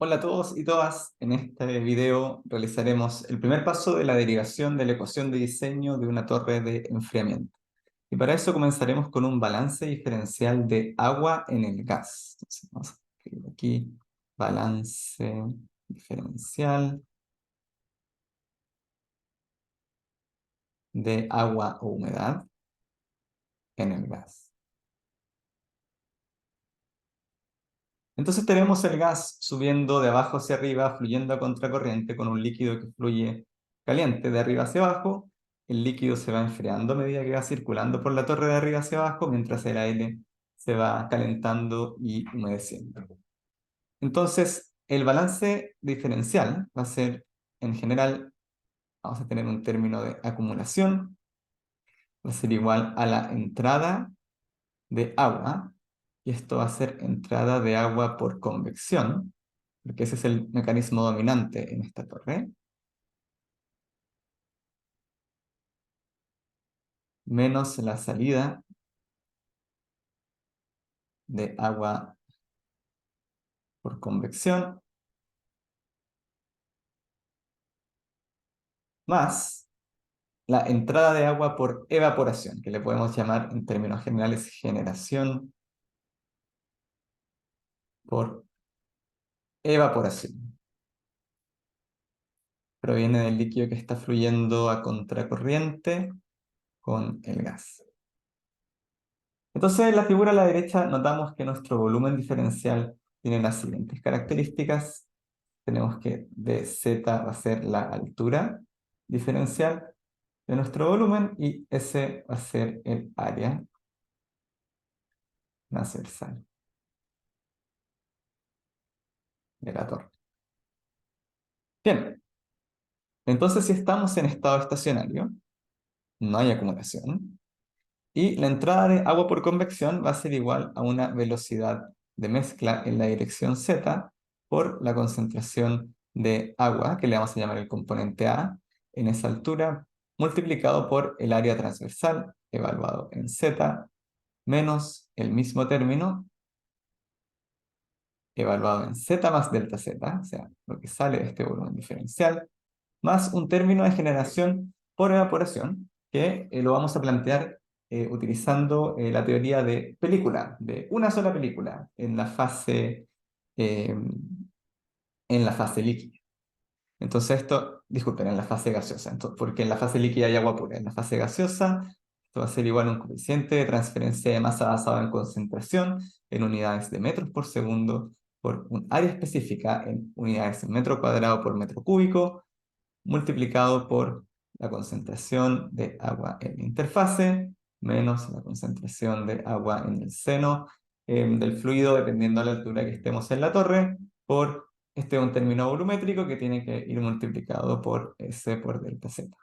Hola a todos y todas. En este video realizaremos el primer paso de la derivación de la ecuación de diseño de una torre de enfriamiento. Y para eso comenzaremos con un balance diferencial de agua en el gas. Entonces vamos a escribir aquí balance diferencial de agua o humedad en el gas. Entonces tenemos el gas subiendo de abajo hacia arriba, fluyendo a contracorriente con un líquido que fluye caliente de arriba hacia abajo. El líquido se va enfriando a medida que va circulando por la torre de arriba hacia abajo, mientras el aire se va calentando y humedeciendo. Entonces, el balance diferencial va a ser, en general, vamos a tener un término de acumulación, va a ser igual a la entrada de agua, y esto va a ser entrada de agua por convección, porque ese es el mecanismo dominante en esta torre, menos la salida de agua por convección, más la entrada de agua por evaporación, que le podemos llamar en términos generales generación por evaporación. Proviene del líquido que está fluyendo a contracorriente con el gas. Entonces, en la figura a la derecha notamos que nuestro volumen diferencial tiene las siguientes características. Tenemos que dz va a ser la altura diferencial de nuestro volumen y S va a ser el área transversal de la torre. Bien, entonces si estamos en estado estacionario, no hay acumulación, y la entrada de agua por convección va a ser igual a una velocidad de mezcla en la dirección z por la concentración de agua, que le vamos a llamar el componente A, en esa altura, multiplicado por el área transversal, evaluado en z, menos el mismo término, evaluado en z más delta z, o sea, lo que sale de este volumen diferencial, más un término de generación por evaporación, que lo vamos a plantear utilizando la teoría de película, de una sola película, eh, en la fase líquida. Entonces esto, disculpen, en la fase gaseosa, porque en la fase líquida hay agua pura. En la fase gaseosa, esto va a ser igual a un coeficiente de transferencia de masa basado en concentración en unidades de metros por segundo por un área específica en unidades de metro cuadrado por metro cúbico, multiplicado por la concentración de agua en la interfase, menos la concentración de agua en el seno del fluido, dependiendo de la altura que estemos en la torre, por este es un término volumétrico que tiene que ir multiplicado por S por delta Z.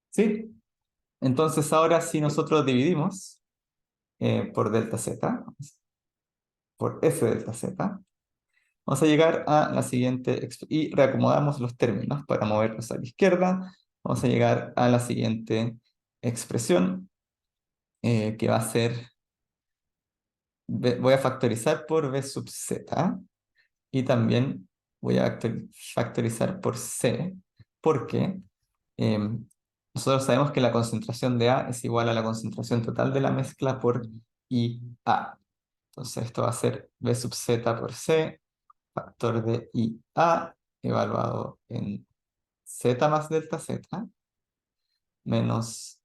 ¿Sí? Entonces ahora si nosotros dividimos por delta Z, por F delta Z, vamos a llegar a la siguiente, y reacomodamos los términos para moverlos a la izquierda. Vamos a llegar a la siguiente expresión, que va a ser, voy a factorizar por B sub Z, y también voy a factorizar por C, porque nosotros sabemos que la concentración de A es igual a la concentración total de la mezcla por IA. Entonces esto va a ser B sub Z por C, factor de IA evaluado en Z más delta Z, menos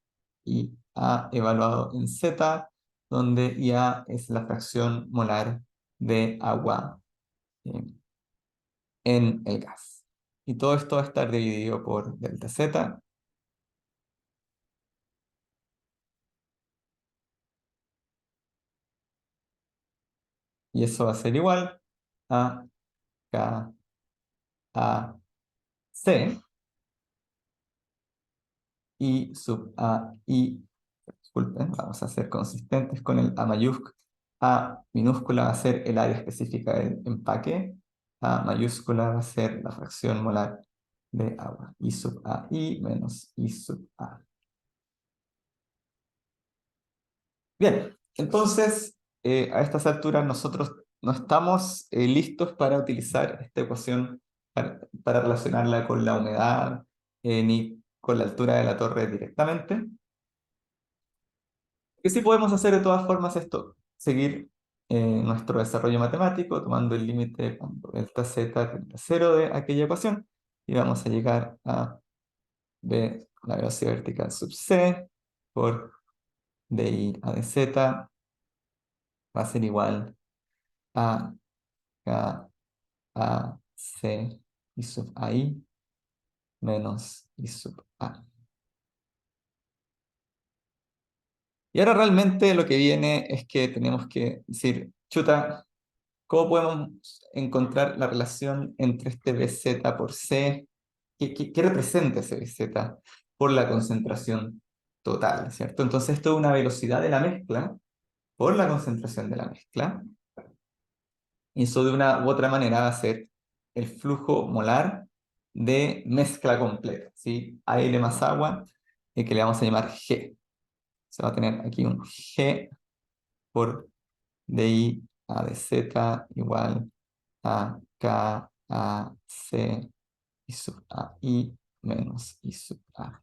IA evaluado en Z, donde IA es la fracción molar de agua eh, en el gas. Y todo esto va a estar dividido por delta Z. Y eso va a ser igual a K A C y sub A I. Disculpen, vamos a ser consistentes con el A mayúscula. A minúscula va a ser el área específica del empaque. A mayúscula va a ser la fracción molar de agua. I sub A I menos I sub A. Bien, entonces a estas alturas nosotros no estamos listos para utilizar esta ecuación para relacionarla con la humedad ni con la altura de la torre directamente. Que sí podemos hacer de todas formas esto, seguir nuestro desarrollo matemático tomando el límite cuando delta z tiende a 0 de aquella ecuación y vamos a llegar a b, la velocidad vertical sub c por di a dz va a ser igual a k a c y sub ai menos i sub a. Y ahora realmente lo que viene es que tenemos que decir, chuta, ¿cómo podemos encontrar la relación entre este Bz por C? ¿Qué representa ese Bz por la concentración total, ¿cierto? Entonces esto es una velocidad de la mezcla por la concentración de la mezcla. Y eso de una u otra manera va a ser el flujo molar de mezcla completa, ¿sí? Aire más agua, que le vamos a llamar G. Se va a tener aquí un G por di a dz igual a k a c i sub a i menos i sub a.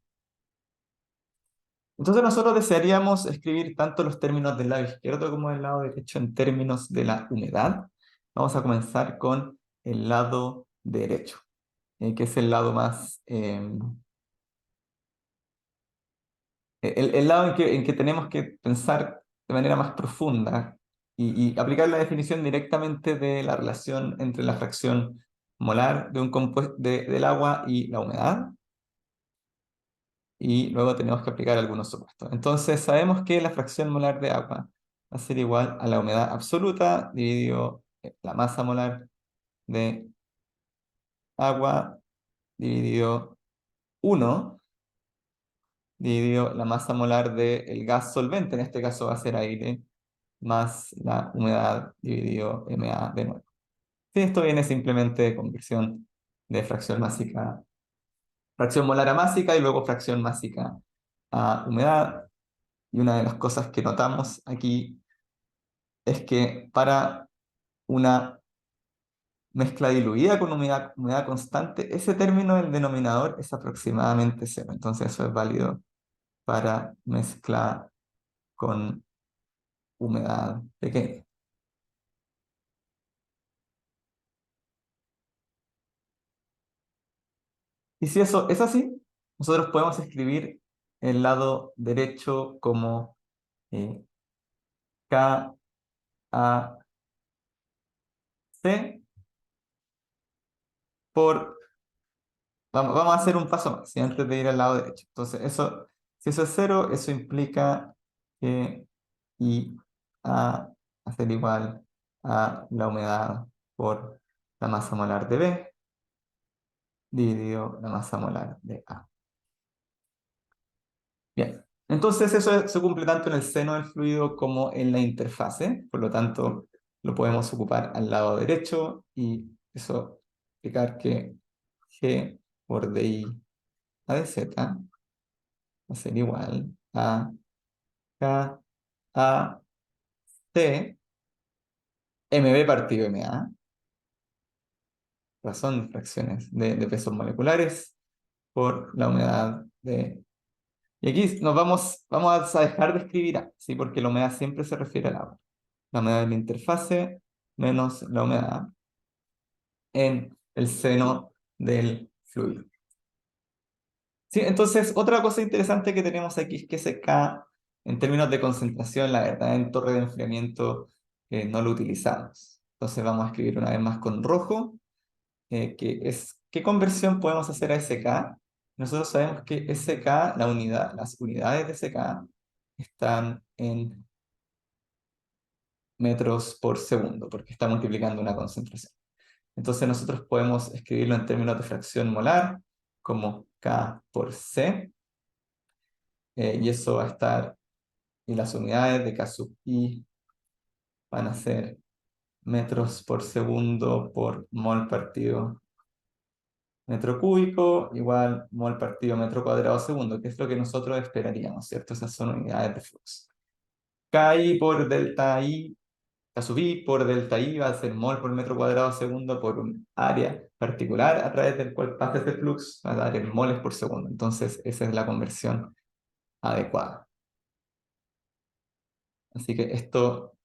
Entonces nosotros desearíamos escribir tanto los términos del lado izquierdo como del lado derecho en términos de la humedad. Vamos a comenzar con el lado derecho, que es el lado más, el lado en que tenemos que pensar de manera más profunda y aplicar la definición directamente de la relación entre la fracción molar de un compuesto del agua y la humedad. Y luego tenemos que aplicar algunos supuestos. Entonces sabemos que la fracción molar de agua va a ser igual a la humedad absoluta dividido la masa molar de agua dividido 1 dividido la masa molar del gas solvente, en este caso va a ser aire, más la humedad dividido MA de nuevo. Sí, esto viene simplemente de conversión de fracción másica, fracción molar a másica y luego fracción másica a humedad. Y una de las cosas que notamos aquí es que para una mezcla diluida con humedad constante, ese término del denominador es aproximadamente cero. Entonces eso es válido para mezcla con humedad pequeña. Y si eso es así, nosotros podemos escribir el lado derecho como eh, K A C por... Vamos a hacer un paso más, ¿sí? Antes de ir al lado derecho. Entonces, si eso es cero, eso implica que I A va a ser igual a la humedad por la masa molar de B dividido la masa molar de A. Bien, entonces eso se cumple tanto en el seno del fluido como en la interfase, por lo tanto lo podemos ocupar al lado derecho y eso explicar que G por DI a dz va a ser igual a K A C MB partido MA, razón de fracciones de pesos moleculares por la humedad de... Y aquí vamos a dejar de escribir A, ¿sí? Porque la humedad siempre se refiere al agua. La humedad de la interfase menos la humedad en el seno del fluido. Sí, entonces, otra cosa interesante que tenemos aquí es que ese K, en términos de concentración, la verdad, en torre de enfriamiento no lo utilizamos. Entonces vamos a escribir una vez más con rojo, ¿qué conversión podemos hacer a SK? Nosotros sabemos que SK, las unidades de SK están en metros por segundo, porque está multiplicando una concentración. Entonces nosotros podemos escribirlo en términos de fracción molar, como K por C, y eso va a estar, y las unidades de K sub I van a ser metros por segundo por mol partido metro cúbico, igual mol partido metro cuadrado segundo, que es lo que nosotros esperaríamos, ¿cierto? Esas son unidades de flujo. KI por delta I K sub i por delta i va a ser mol por metro cuadrado segundo por un área particular a través del cual pasa ese flux, va a dar en moles por segundo. Entonces, esa es la conversión adecuada. Así que esto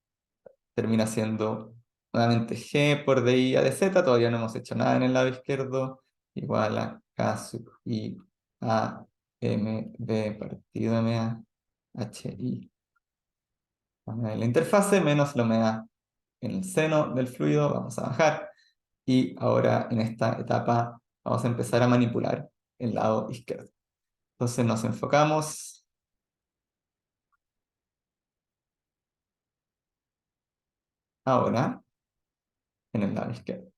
termina siendo nuevamente G por DI a de Z, todavía no hemos hecho nada en el lado izquierdo, igual a K sub I a M B partido MA HI. La interfase menos la humedad en el seno del fluido, vamos a bajar. Y ahora en esta etapa vamos a empezar a manipular el lado izquierdo. Entonces nos enfocamos ahora en el lado izquierdo.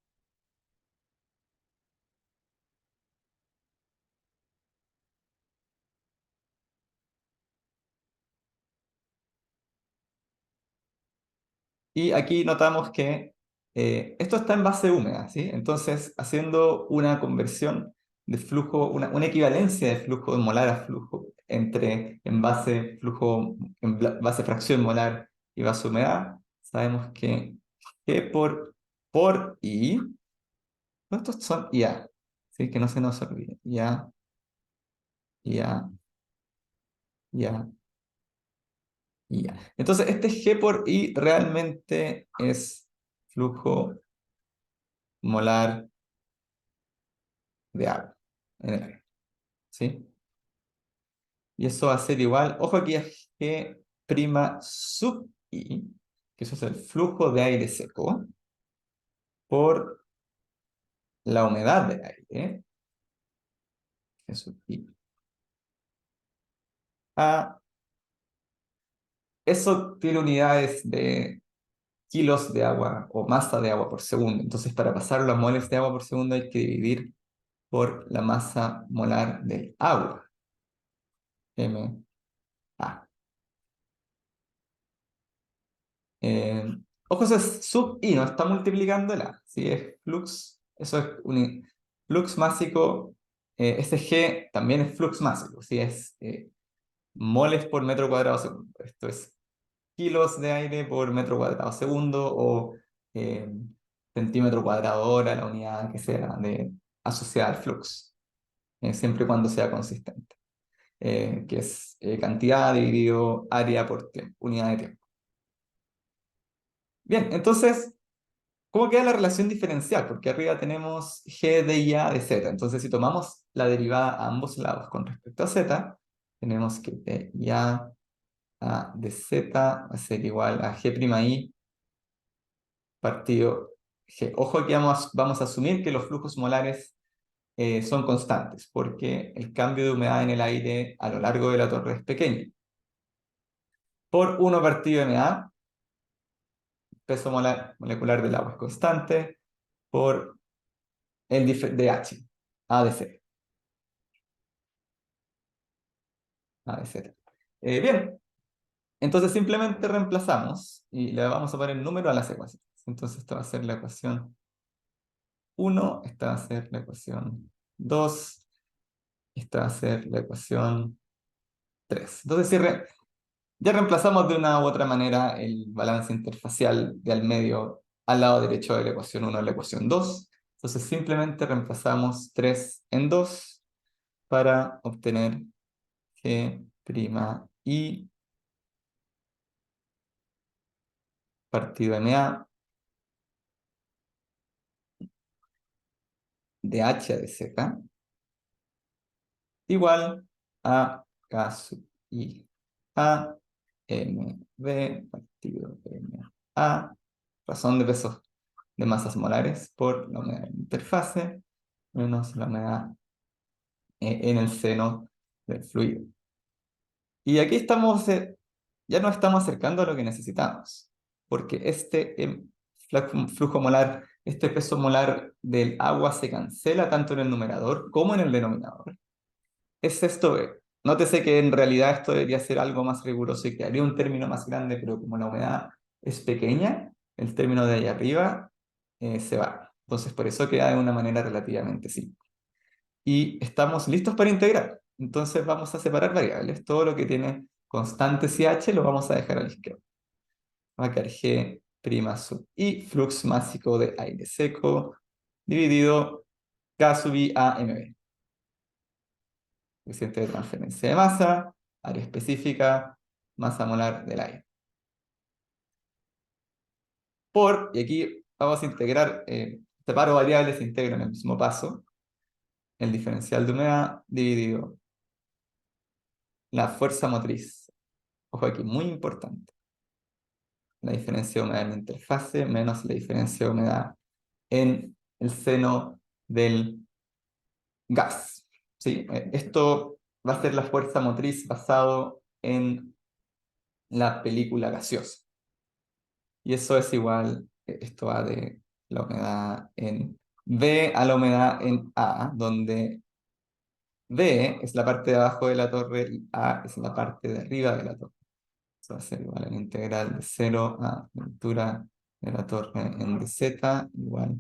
Y aquí notamos que esto está en base húmeda, ¿sí? Entonces, haciendo una conversión de flujo, una equivalencia de flujo molar a flujo entre en base flujo, base fracción molar y base humedad, sabemos que G por I, estos son IA, ¿sí? Que no se nos olvide. IA, IA, IA, IA. Entonces, este G por I realmente es flujo molar de agua en el aire, ¿sí? Y eso va a ser igual, ojo aquí a G prima sub I, que eso es el flujo de aire seco, por la humedad del aire, G sub I, a, eso tiene unidades de kilos de agua o masa de agua por segundo. Entonces, para pasarlo a moles de agua por segundo hay que dividir por la masa molar del agua, MA. Eh, ojo, eso es sub I, no está multiplicándola. Si es flux, eso es un flux másico. Este G también es flux másico. Si es moles por metro cuadrado segundo. Esto es kilos de aire por metro cuadrado segundo o eh, centímetro cuadrado hora, la unidad que sea asociada al flux, siempre y cuando sea consistente. Que es cantidad dividido área por tiempo, unidad de tiempo. Bien, entonces, ¿cómo queda la relación diferencial? Porque arriba tenemos G de I A de Z. Entonces, si tomamos la derivada a ambos lados con respecto a Z, tenemos que de IA a de Z va a ser igual a G' partido G. Ojo que vamos a asumir que los flujos molares son constantes, porque el cambio de humedad en el aire a lo largo de la torre es pequeño. Por 1 partido MA, peso molecular del agua es constante, por el dH, A de Z. A de Z. Bien, entonces simplemente reemplazamos y le vamos a poner número a las ecuaciones. Entonces esta va a ser la ecuación 1, esta va a ser la ecuación 2, esta va a ser la ecuación 3. Entonces ya reemplazamos de una u otra manera el balance interfacial de al medio al lado derecho de la ecuación 1 a la ecuación 2. Entonces simplemente reemplazamos 3 en 2 para obtener G' partido MA de H de Z igual a K sub I a MB partido MA, razón de pesos de masas molares por la humedad de la interfase menos la humedad en el seno del fluido. Y aquí estamos, ya nos estamos acercando a lo que necesitamos, porque este flujo molar, este peso molar del agua se cancela tanto en el numerador como en el denominador. Es esto, nótese que en realidad esto debería ser algo más riguroso y que haría un término más grande, pero como la humedad es pequeña, el término de ahí arriba se va. Entonces por eso queda de una manera relativamente simple. Y estamos listos para integrar. Entonces vamos a separar variables. Todo lo que tiene constantes y h lo vamos a dejar a la izquierda. Va a quedar g prima sub I, flux másico de aire seco, dividido K sub I a mb. Coeficiente de transferencia de masa, área específica, masa molar del aire. Y aquí vamos a integrar, separo variables e integro en el mismo paso, el diferencial de humedad dividido la fuerza motriz. Ojo aquí, muy importante. La diferencia de humedad en la interfase menos la diferencia de humedad en el seno del gas. ¿Sí? Esto va a ser la fuerza motriz basado en la película gaseosa. Y eso es igual, esto va de la humedad en B a la humedad en A, donde B es la parte de abajo de la torre y A es la parte de arriba de la torre. Eso va a ser igual a la integral de 0 a la altura de la torre en dz igual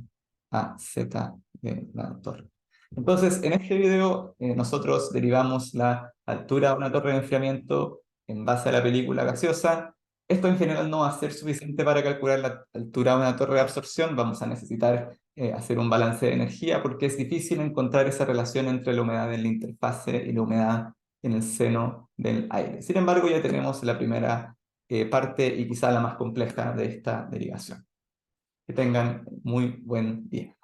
a z de la torre. Entonces, en este video nosotros derivamos la altura de una torre de enfriamiento en base a la película gaseosa. Esto en general no va a ser suficiente para calcular la altura de una torre de absorción. Vamos a necesitar hacer un balance de energía porque es difícil encontrar esa relación entre la humedad en la interfase y la humedad en el seno del aire. Sin embargo, ya tenemos la primera parte y quizá la más compleja de esta derivación. Que tengan muy buen día.